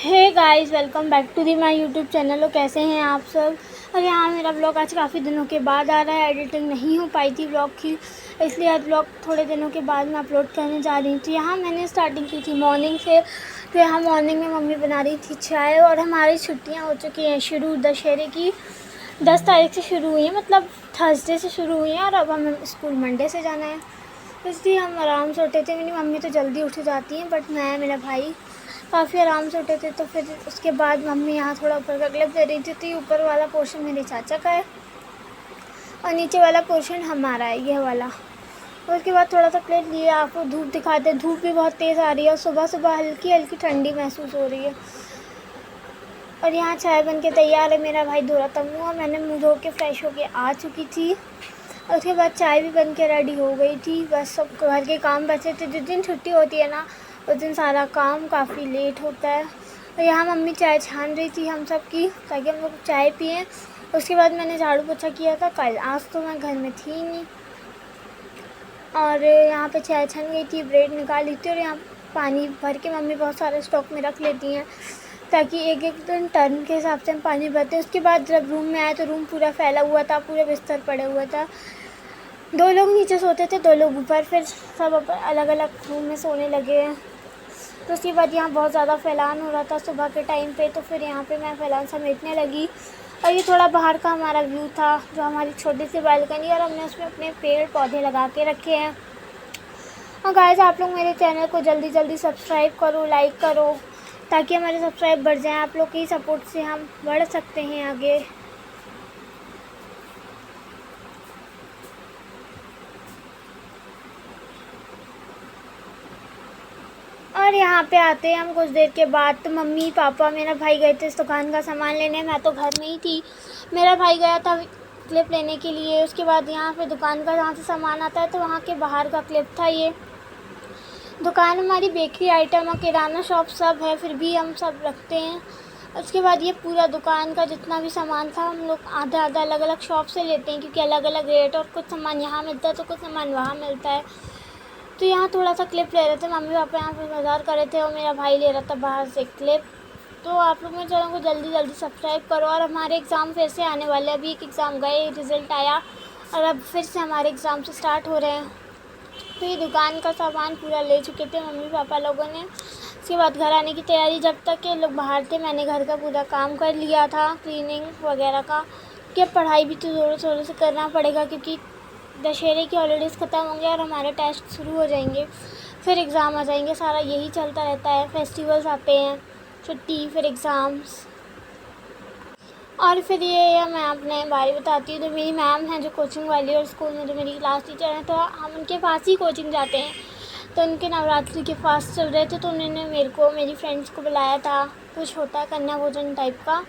Hey guys, welcome back to the my YouTube channel. और कैसे हैं आप सब। और यहाँ मेरा ब्लॉग आज काफ़ी दिनों के बाद आ रहा है। एडिटिंग नहीं हो पाई थी ब्लॉग की, इसलिए आज ब्लॉग थोड़े दिनों के बाद मैं अपलोड करने जा रही थी। यहाँ मैंने स्टार्टिंग की थी मॉर्निंग से। तो यहाँ मॉर्निंग में मम्मी बना रही थी चाय। और हमारी छुट्टियाँ हो चुकी हैं शुरू दशहरे की। 10 तारीख से शुरू हुई हैं, मतलब थर्सडे से शुरू हुई हैं। और अब हमें स्कूल मंडे से जाना है, इसलिए हम आराम से उठे थे। मेरी मम्मी तो जल्दी उठ जाती हैं, बट मैं मेरा भाई काफ़ी आराम से उठे थे। तो फिर उसके बाद मम्मी यहाँ थोड़ा ऊपर का क्लिप दे रही थी। तो ये ऊपर वाला पोर्शन मेरे चाचा का है और नीचे वाला पोर्शन हमारा है, ये वाला। और उसके बाद थोड़ा सा क्लिप लिए आपको धूप दिखाते। धूप भी बहुत तेज़ आ रही है और सुबह सुबह हल्की हल्की ठंडी महसूस हो रही है। और यहाँ चाय बन के तैयार है। मेरा भाई धो रहा था मुँह और मैंने मुँह धो के फ्रेश होके आ चुकी थी। और उसके बाद चाय भी बन के रेडी हो गई थी। बस सब घर के काम बचे थे। जिस दिन छुट्टी होती है ना, उस दिन सारा काम काफ़ी लेट होता है। और यहाँ मम्मी चाय छान रही थी हम सब की, ताकि हम लोग चाय पिएँ। उसके बाद मैंने झाड़ू पोछा किया था कल, आज तो मैं घर में थी ही नहीं। और यहाँ पे चाय छन गई थी, ब्रेड निकाल ली थी। और यहाँ पानी भर के मम्मी बहुत सारे स्टॉक में रख लेती हैं, ताकि एक एक दिन टर्न के हिसाब से हम पानी भरते हैं। उसके बाद जब रूम में आए तो रूम पूरा फैला हुआ था, पूरा बिस्तर पड़ा हुआ था। 2 लोग नीचे सोते थे, 2 लोग ऊपर। फिर सब अलग अलग रूम में सोने लगे हैं। तो उसके बाद यहाँ बहुत ज़्यादा फैलान हो रहा था सुबह के टाइम पे। तो फिर यहाँ पे मैं फैलान समेटने लगी। और ये थोड़ा बाहर का हमारा व्यू था, जो हमारी छोटी सी बालकनी, और हमने उसमें अपने पेड़ पौधे लगा के रखे हैं। और गाइस, आप लोग मेरे चैनल को जल्दी जल्दी सब्सक्राइब करो, लाइक करो, ताकि हमारे सब्सक्राइब बढ़ जाएँ। आप लोग की सपोर्ट से हम बढ़ सकते हैं आगे। और यहाँ पे आते हैं हम कुछ देर के बाद। तो मम्मी पापा मेरा भाई गए थे इस दुकान का सामान लेने, मैं तो घर में ही थी। मेरा भाई गया था क्लिप लेने के लिए। उसके बाद यहाँ पे दुकान का जहाँ से सामान आता है, तो वहाँ के बाहर का क्लिप था। ये दुकान हमारी बेकरी आइटम और किराना शॉप सब है, फिर भी हम सब रखते हैं। उसके बाद ये पूरा दुकान का जितना भी सामान था, हम लोग आधा आधा अलग अलग शॉप से लेते हैं, क्योंकि अलग अलग रेट, और कुछ सामान यहाँ मिलता है तो कुछ सामान वहाँ मिलता है। तो यहाँ थोड़ा सा क्लिप ले रहे थे, मम्मी पापा यहाँ पे बाज़ार कर रहे थे और मेरा भाई ले रहा था बाहर से क्लिप। तो आप लोग मेरे चैनल को जल्दी जल्दी सब्सक्राइब करो। और हमारे एग्ज़ाम फिर से आने वाले हैं। अभी एक एग्ज़ाम गए, रिज़ल्ट आया, और अब फिर से हमारे एग्ज़ाम से स्टार्ट हो रहे हैं। तो ये दुकान का सामान पूरा ले चुके थे मम्मी पापा लोगों ने। उसके बाद घर आने की तैयारी। जब तक ये लोग बाहर थे, मैंने घर का पूरा काम कर लिया था, क्लीनिंग वगैरह का। कि अब पढ़ाई भी तो ज़ोरों शोरों से करना पड़ेगा, क्योंकि दशहरे की हॉलीडेज़ ख़त्म होंगे और हमारे टेस्ट शुरू हो जाएंगे, फिर एग्ज़ाम आ जाएंगे। सारा यही चलता रहता है, फेस्टिवल्स आते हैं, छुट्टी, फिर एग्ज़ाम्स। और फिर ये मैं अपने बारे बताती हूँ। तो मेरी मैम हैं जो कोचिंग वाली, और स्कूल में जो मेरी क्लास टीचर हैं, तो हम उनके पास ही कोचिंग जाते हैं। तो उनके नवरात्रि के फास्ट चल रहे थे, तो उन्होंने मेरे को, मेरी फ्रेंड्स को बुलाया था। कुछ होता है कन्या भोजन टाइप का,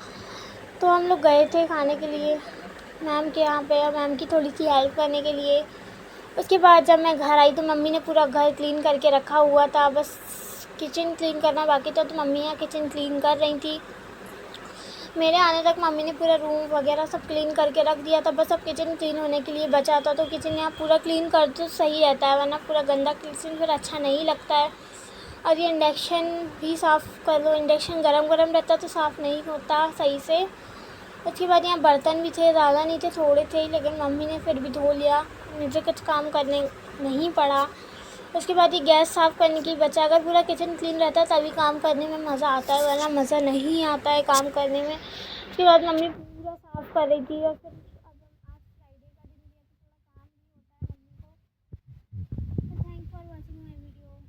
तो हम लोग गए थे खाने के लिए मैम के यहाँ पे, और मैम की थोड़ी सी हेल्प करने के लिए। उसके बाद जब मैं घर आई तो मम्मी ने पूरा घर क्लीन करके रखा हुआ था, बस किचन क्लीन करना बाकी था। तो मम्मी यहाँ किचन क्लीन कर रही थी। मेरे आने तक मम्मी ने पूरा रूम वगैरह सब क्लीन करके रख दिया था, बस अब किचन क्लीन होने के लिए बचा था। तो किचन यहाँ पूरा क्लीन कर तो सही रहता है, वरना पूरा गंदा किचन फिर अच्छा नहीं लगता है। और ये इंडक्शन भी साफ़ कर लो, इंडक्शन गरम गरम रहता तो साफ़ नहीं होता सही से। उसके बाद यहाँ बर्तन भी थे, ज़्यादा नहीं थे, थोड़े थे, लेकिन मम्मी ने फिर भी धो लिया, मुझे कुछ काम करने नहीं पड़ा। उसके बाद ये गैस साफ़ करने की बचा। अगर पूरा किचन क्लीन रहता है तभी काम करने में मज़ा आता है, वरना मज़ा नहीं आता है काम करने में। उसके बाद मम्मी पूरा साफ़ कर रही थी, और फिर